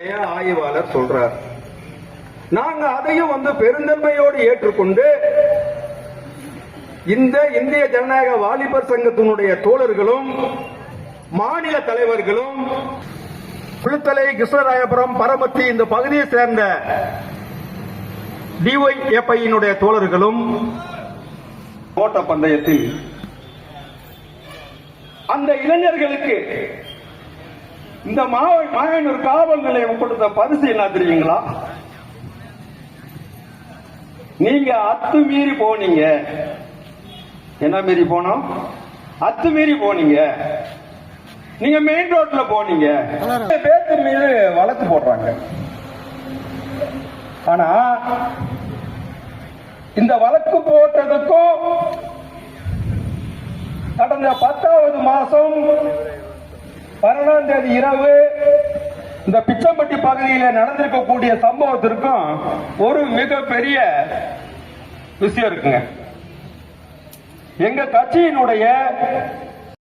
ஆய்வாளர் சொல்றார். நாங்க அதையும் பெருந்தன்மையோடு ஏற்றுக்கொண்டு இந்த இந்திய ஜனநாயக வாலிபர் சங்கத்தினுடைய தோழர்களும் மாநில தலைவர்களும் குளித்தலை, கிருஷ்ணராயபுரம், பரமத்தி இந்த பகுதியை சேர்ந்த டிஒய்எஃப்ஐ தோழர்களும் ஓட்ட பந்தயத்தில் அந்த இளைஞர்களுக்கு இந்த மாயனூர் காவல் நிலையம் கொடுத்த பரிசு என்ன தெரியுங்களா? நீங்க அத்துமீறி போனீங்க. என்ன மீறி போனோம்? அத்துமீறி போனீங்க. நீங்க மெயின் ரோட்ல போனீங்க. பேத்து மீது வழக்கு போடுறாங்க. ஆனா இந்த வழக்கு போட்டதுக்கும் கடந்த 10வது மாசம் 12ஆம் தேதி இரவு இந்த பிச்சம்பட்டி பகுதியில் நடந்திருக்கக்கூடிய சம்பவத்திற்கும் ஒரு மிகப்பெரிய விஷயம் இருக்குங்க. எங்க கட்சியினுடைய